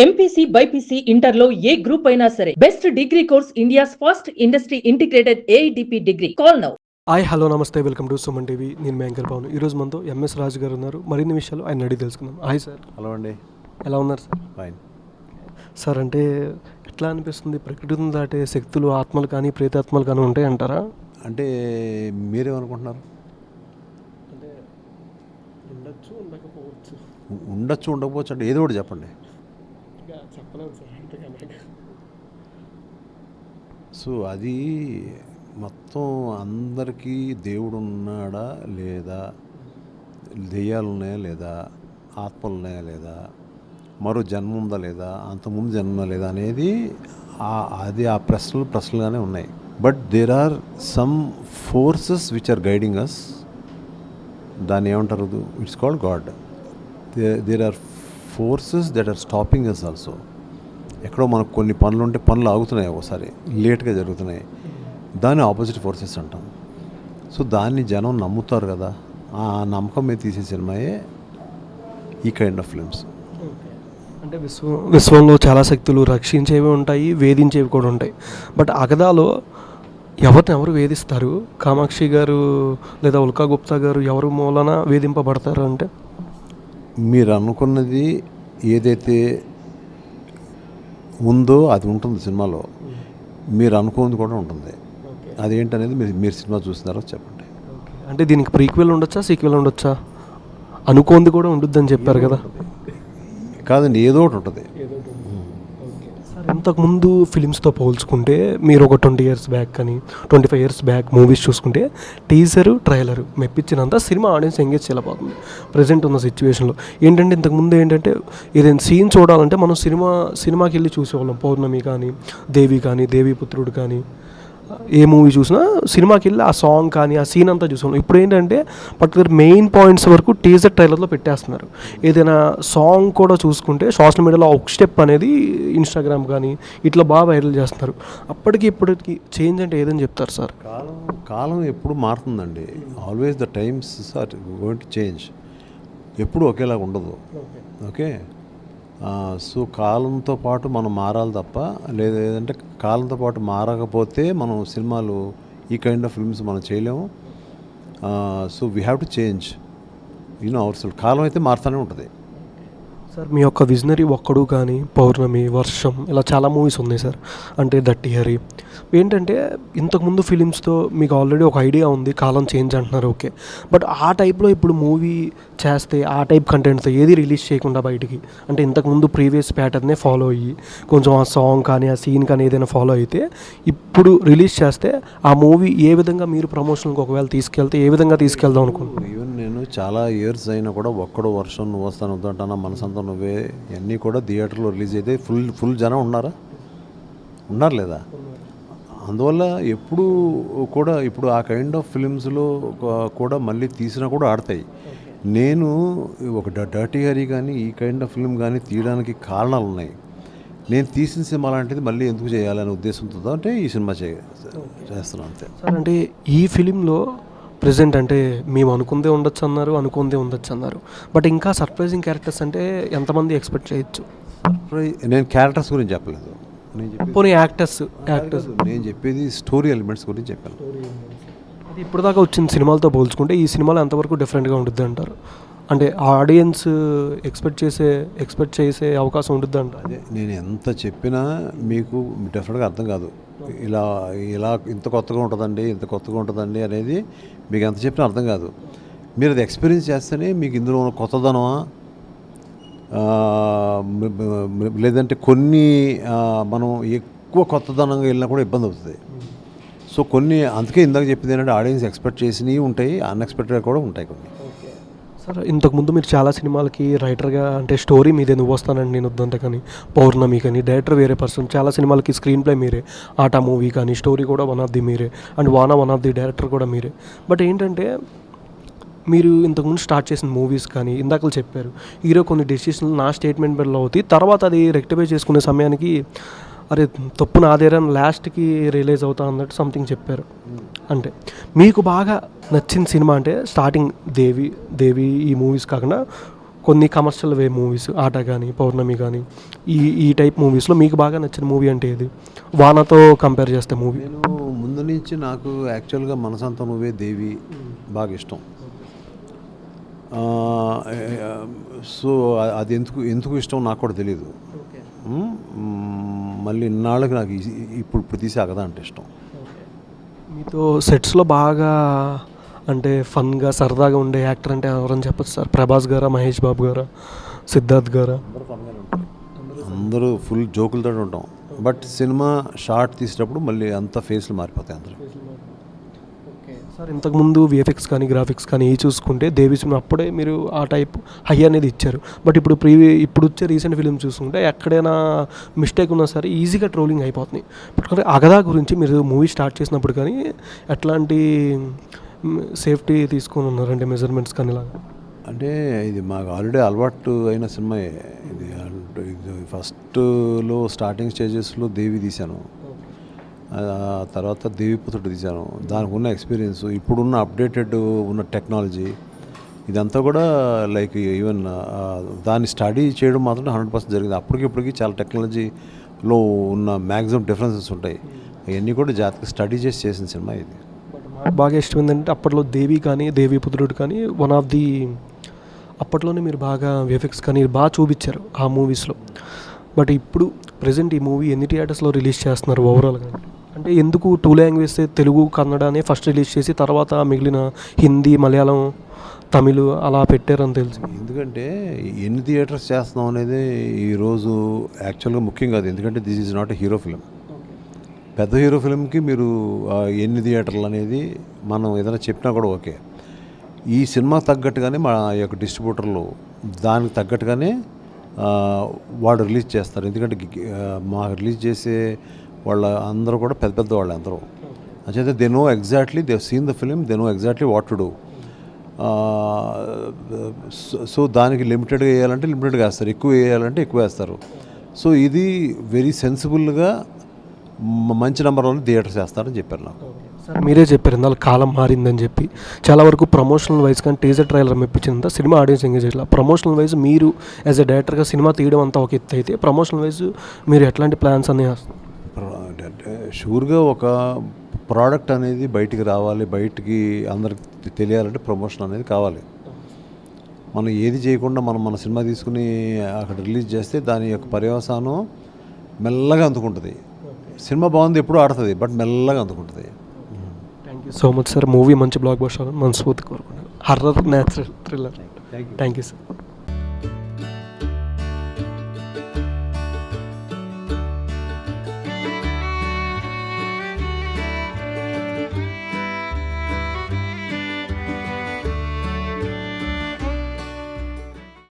MPC BiPC ఇంటర్లో ఏ group అయినా సరే best degree course India's first industry integrated AITP degree. Call now. Hi hello నమస్తే, welcome to Suman TV. నేను anchor Pavan. ఈరోజు మనతో ఎంఎస్ రాజు గారు ఉన్నారు. మరిన్ని విషయాలు ఆయన అడిగి తెలుసుకుందాం. Hi sir. హలో అండి. ఎలా ఉన్నారు సార్? Fine sir. అంటే ఎట్లా అనిపిస్తుంది, ప్రకృతిని దాటే శక్తులు ఆత్మలు కానీ ప్రేతాత్మలు కానీ ఉంటాయి అంటారా? అంటే మీరేమనుకుంటున్నారు? అంటే ఉండొచ్చు, ఉండకపోవచ్చు. ఉండొచ్చు, ఉండకపోవచ్చు అంటే ఏదో ఒకటి చెప్పండి. చెప్పలేము సార్. సో అది మొత్తం అందరికీ దేవుడు ఉన్నాడా లేదా, దెయ్యాలు ఉన్నాయా లేదా, ఆత్మలు ఉన్నాయా లేదా, మరో జన్మ ఉందా లేదా, అంతకుముందు జన్మ ఉందా లేదా అనేది అది ఆ ప్రశ్నలుగానే ఉన్నాయి. But there are some forces which are guiding us. దాన్ని ఏమంటారు? It's called God. There are forces that are stopping us also. ఎక్కడో మనకు కొన్ని పనులు ఉంటే పనులు ఆగుతున్నాయి, ఒకసారి లేట్గా జరుగుతున్నాయి. దాన్ని ఆపోజిట్ ఫోర్సెస్ అంటాం. సో దాన్ని జనం నమ్ముతారు కదా, ఆ నమ్మకం మీద తీసే సినిమాయే ఈ కైండ్ ఆఫ్ ఫిల్మ్స్. అంటే విశ్వంలో చాలా శక్తులు రక్షించేవి ఉంటాయి, వేధించేవి కూడా ఉంటాయి. బట్ అగదాలో ఎవరు వేధిస్తారు? కామాక్షి గారు లేదా ఉల్కా గుప్తా గారు ఎవరు మూలన వేధింపబడతారు? అంటే మీరు అనుకున్నది ఏదైతే ఉందో అది ఉంటుంది సినిమాలో, మీరు అనుకున్నది కూడా ఉంటుంది. అదేంటనేది మీరు సినిమా చూస్తున్నారో చెప్పండి. అంటే దీనికి ప్రీక్వెల్ ఉండొచ్చా, సీక్వెల్ ఉండొచ్చా? అనుకోంది కూడా ఉంటుందని చెప్పారు కదా. కాదండి, ఏదో ఒకటి ఉంటుంది. సార్, ఇంతకుముందు ఫిలిమ్స్తో పోల్చుకుంటే మీరు ఒక 20 years బ్యాక్ కానీ 25 years బ్యాక్ మూవీస్ చూసుకుంటే టీజరు ట్రైలరు మెప్పించినంత సినిమా ఆడియన్స్ ఎంగేజ్ చేయలేకపోతుంది ప్రజెంట్ ఉన్న సిచ్యువేషన్లో. ఏంటంటే ఇంతకుముందు ఏంటంటే ఏదైనా సీన్ చూడాలంటే మనం సినిమాకి వెళ్ళి చూసేవాళ్ళం. పౌర్ణమి కానీ, దేవి కానీ, దేవీపుత్రుడు కానీ, ఏ మూవీ చూసినా సినిమాకి వెళ్ళి ఆ సాంగ్ కానీ ఆ సీన్ అంతా చూసాం. ఇప్పుడు ఏంటంటే పర్టికులర్ మెయిన్ పాయింట్స్ వరకు టీజర్ ట్రైలర్లో పెట్టేస్తున్నారు. ఏదైనా సాంగ్ కూడా చూసుకుంటే సోషల్ మీడియాలో ఒక స్టెప్ అనేది ఇన్స్టాగ్రామ్ కానీ ఇట్లా బాగా వైరల్ చేస్తున్నారు. అప్పటికి ఇప్పటికి చేంజ్ అంటే ఏదని చెప్తారు సార్? కాలం ఎప్పుడు మారుతుందండి. Always the times are going to change. ఎప్పుడు ఒకేలాగా ఉండదు. ఓకే. సో కాలంతో పాటు మనం మారాలి తప్ప, లేదంటే కాలంతో పాటు మారకపోతే మనం సినిమాలు, ఈ కైండ్ ఆఫ్ ఫిల్మ్స్ మనం చేయలేము. So we have to change our self. కాలం అయితే మారుతూనే ఉంటుంది. సార్, మీ యొక్క విజనరీ ఒక్కడు కానీ, పౌర్ణమి, వర్షం, ఇలా చాలా మూవీస్ ఉన్నాయి సార్. అంటే దట్టి హరి ఏంటంటే ఇంతకుముందు ఫిలిమ్స్తో మీకు ఆల్రెడీ ఒక ఐడియా ఉంది, కాలం చేంజ్ అంటున్నారు. ఓకే. బట్ ఆ టైప్లో ఇప్పుడు మూవీ చేస్తే ఆ టైప్ కంటెంట్తో ఏది రిలీజ్ చేయకుండా బయటికి, అంటే ఇంతకుముందు ప్రీవియస్ ప్యాటర్నే ఫాలో అయ్యి కొంచెం ఆ సాంగ్ కానీ ఆ సీన్ కానీ ఏదైనా ఫాలో అయితే ఇప్పుడు రిలీజ్ చేస్తే ఆ మూవీ ఏ విధంగా మీరు ప్రమోషన్కి ఒకవేళ తీసుకెళ్తే ఏ విధంగా తీసుకెళ్దాం అనుకుంటున్నాను? ఈవెన్ నేను చాలా ఇయర్స్ అయినా కూడా ఒక్కడో వర్షం, నువ్వు వస్తాను వద్దంటానా, మనసంతా నువ్వే, ఇవన్నీ కూడా థియేటర్లో రిలీజ్ అయితే ఫుల్ జనం ఉన్నారు లేదా? అందువల్ల ఎప్పుడు కూడా ఇప్పుడు ఆ కైండ్ ఆఫ్ ఫిలిమ్స్లో కూడా మళ్ళీ తీసినా కూడా ఆడతాయి. నేను ఒక డర్టీ హరి కానీ ఈ కైండ్ ఆఫ్ ఫిల్మ్ కానీ తీయడానికి కారణాలు ఉన్నాయి. నేను తీసిన సినిమా లాంటిది మళ్ళీ ఎందుకు చేయాలనే ఉద్దేశంతో అంటే ఈ సినిమా చేస్తున్నాను అంతే సార్. అంటే ఈ ఫిలింలో ప్రజెంట్ అంటే మేము అనుకుందే ఉండొచ్చు అన్నారు. బట్ ఇంకా సర్ప్రైజింగ్ క్యారెక్టర్స్ అంటే ఎంతమంది ఎక్స్పెక్ట్ చేయొచ్చు? నేను క్యారెక్టర్స్ గురించి చెప్పలేదు. యాక్టర్స్ నేను చెప్పేది స్టోరీ ఎలిమెంట్స్ గురించి చెప్పాను. అది ఇప్పుడు దాకా వచ్చిన సినిమాలతో పోల్చుకుంటే ఈ సినిమాలో ఎంతవరకు డిఫరెంట్గా ఉంటుంది అంటారు? అంటే ఆడియన్స్ ఎక్స్పెక్ట్ చేసే అవకాశం ఉంటుంది అంటారు. అదే నేను ఎంత చెప్పినా మీకు డెఫినెట్గా అర్థం కాదు. ఇలా ఇంత కొత్తగా ఉంటుందండి అనేది మీకు ఎంత చెప్పినా అర్థం కాదు. మీరు అది ఎక్స్పీరియన్స్ చేస్తేనే మీకు ఇందులో ఉన్న కొత్తదనమా, లేదంటే కొన్ని మనం ఎక్కువ కొత్తదనంగా వెళ్ళినా కూడా ఇబ్బంది అవుతుంది. సో కొన్ని, అందుకే ఇందాక చెప్పింది ఏంటంటే ఆడియన్స్ ఎక్స్పెక్ట్ చేసినవి ఉంటాయి, అన్ఎక్స్పెక్టెడ్ కూడా ఉంటాయి కొన్ని. సార్, ఇంతకుముందు మీరు చాలా సినిమాలకి రైటర్గా అంటే స్టోరీ మీదే, నువ్వు వస్తానండి నేను వద్దంటే కానీ, పౌర్ణమి కానీ డైరెక్టర్ వేరే పర్సన్, చాలా సినిమాలకి స్క్రీన్ ప్లే మీరే, ఆట మూవీ కానీ స్టోరీ కూడా వన్ ఆఫ్ ది మీరే, అండ్ వానా వన్ ఆఫ్ ది డైరెక్టర్ కూడా మీరే. బట్ ఏంటంటే మీరు ఇంతకుముందు స్టార్ట్ చేసిన మూవీస్ కానీ ఇందాకలు చెప్పారు హీరో కొన్ని డెసిషన్లు నా స్టేట్మెంట్ బెల్లో అవుతాయి, తర్వాత అది రెక్టిఫై చేసుకునే సమయానికి అరే తప్పు నాదేరా లాస్ట్కి రిలీజ్ అవుతా అన్నట్టు సంథింగ్ చెప్పారు. అంటే మీకు బాగా నచ్చిన సినిమా అంటే స్టార్టింగ్ దేవి ఈ మూవీస్ కాకుండా కొన్ని కమర్షియల్ వే మూవీస్, ఆట కానీ, పౌర్ణమి కానీ, ఈ టైప్ మూవీస్లో మీకు బాగా నచ్చిన మూవీ అంటే ఏది? వానతో కంపేర్ చేస్తే మూవీ. నేను ముందు నుంచి నాకు యాక్చువల్గా మనసంతా నువ్వే దేవి బాగా ఇష్టం. సో అది ఎందుకు ఇష్టం నాకు కూడా తెలియదు. మళ్ళీ ఇన్నాళ్ళకి నాకు ఇప్పుడు తీసే అగదా అంటే ఇష్టం. మీతో సెట్స్లో బాగా అంటే ఫన్గా సరదాగా ఉండే యాక్టర్ అంటే ఎవరని చెప్పచ్చు సార్? ప్రభాస్ గారా, మహేష్ బాబు గారా, సిద్ధార్థ్ గారా? అందరూ ఫుల్ జోకులతో ఉంటాం. బట్ సినిమా షార్ట్ తీసేటప్పుడు మళ్ళీ అంత ఫేస్లు మారిపోతాయి అందరూ. సార్ ఇంతకుముందు విఎఫ్ఎక్స్ కానీ, గ్రాఫిక్స్ కానీ చూసుకుంటే దేవి సినిమా అప్పుడే మీరు ఆ టైప్ హై అనేది ఇచ్చారు. బట్ ఇప్పుడు వచ్చే రీసెంట్ ఫిలిం చూసుకుంటే ఎక్కడైనా మిస్టేక్ ఉన్నా సరే ఈజీగా ట్రోలింగ్ అయిపోతుంది. బట్ అగదా గురించి మీరు మూవీ స్టార్ట్ చేసినప్పుడు కానీ ఎట్లాంటి సేఫ్టీ తీసుకొని ఉన్నారంటే మెజర్మెంట్స్ కానీ ఇలాగా? అంటే ఇది మాకు ఆల్రెడీ అలవాటు అయిన సినిమా. ఇది ఫస్ట్లో స్టార్టింగ్ స్టేజెస్లో దేవి తీశాను, తర్వాత దేవిపుత్రుడు తీశాను. దానికి ఉన్న ఎక్స్పీరియన్స్, ఇప్పుడున్న అప్డేటెడ్ ఉన్న టెక్నాలజీ, ఇదంతా కూడా లైక్ ఈవెన్ దాన్ని స్టడీ చేయడం మాత్రం 100% జరిగింది. అప్పటికిప్పటికి చాలా టెక్నాలజీలో ఉన్న మ్యాక్సిమం డిఫరెన్సెస్ ఉంటాయి. అవన్నీ కూడా జాగ్రత్తగా స్టడీ చేసి చేసిన సినిమా ఇది. బాగా ఇష్టం ఏంటంటే అప్పట్లో దేవి కానీ, దేవిపుత్రుడు కానీ వన్ ఆఫ్ ది అప్పట్లోనే మీరు బాగా విఎఫ్ఎక్స్ కానీ బాగా చూపించారు ఆ మూవీస్లో. బట్ ఇప్పుడు ప్రజెంట్ ఈ మూవీ ఎన్ని థియేటర్స్లో రిలీజ్ చేస్తున్నారు ఓవరాల్గా? అంటే ఎందుకు 2 లాంగ్వేజ్ తెలుగు, కన్నడనే ఫస్ట్ రిలీజ్ చేసి తర్వాత మిగిలిన హిందీ, మలయాళం, తమిళ్ అలా పెట్టారని తెలిసి? ఎందుకంటే ఎన్ని థియేటర్స్ చేస్తున్నాం అనేది ఈరోజు యాక్చువల్గా ముఖ్యం కాదు. ఎందుకంటే this is not a hero film. పెద్ద హీరో ఫిలింకి మీరు ఎన్ని థియేటర్లు అనేది మనం ఏదైనా చెప్పినా కూడా ఓకే. ఈ సినిమా తగ్గట్టుగానే మా యొక్క డిస్ట్రిబ్యూటర్లు దానికి తగ్గట్టుగానే వాడు రిలీజ్ చేస్తారు. ఎందుకంటే మా రిలీజ్ చేసే వాళ్ళ అందరూ కూడా పెద్ద వాళ్ళు అందరూ. అయితే they know exactly, they seen the film, they know exactly what to do. So దానికి లిమిటెడ్గా వేయాలంటే లిమిటెడ్గా వేస్తారు, ఎక్కువ వేయాలంటే ఎక్కువ వేస్తారు. సో ఇది వెరీ సెన్సిబుల్గా మంచి నెంబర్లో థియేటర్స్ వేస్తారని చెప్పారు నాకు. సార్ మీరే చెప్పారు ఇందాక కాలం మారిందని చెప్పి. చాలా వరకు ప్రమోషనల్ వైజ్ కానీ టీజర్ ట్రైలర్ మెప్పించిందంతా సినిమా ఆడియన్స్ ఎంగేజ్ చేయాలి. ప్రమోషనల్ వైజ్ మీరు యాజ్ ఎ డైరెక్టర్గా సినిమా తీయడం అంతా ఒక ఎత్తు అయితే, ప్రమోషనల్ వైజ్ మీరు ఎట్లాంటి ప్లాన్స్ అన్నీ వేస్తారు? షూర్గా ఒక ప్రోడక్ట్ అనేది బయటికి రావాలి, బయటికి అందరికి తెలియాలంటే ప్రమోషన్ అనేది కావాలి. మనం ఏది చేయకుండా మన సినిమా తీసుకుని అక్కడ రిలీజ్ చేస్తే దాని యొక్క పర్యవసానం మెల్లగా అందుకుంటుంది. సినిమా బాగుంది ఎప్పుడు ఆడుతుంది, బట్ మెల్లగా అందుకుంటుంది. Thank you so much sir. Movie మంచి బ్లాక్ బస్టర్ మనస్ఫూర్తి కోరుకున్నాను. Horror, natural, thriller. Thank you sir.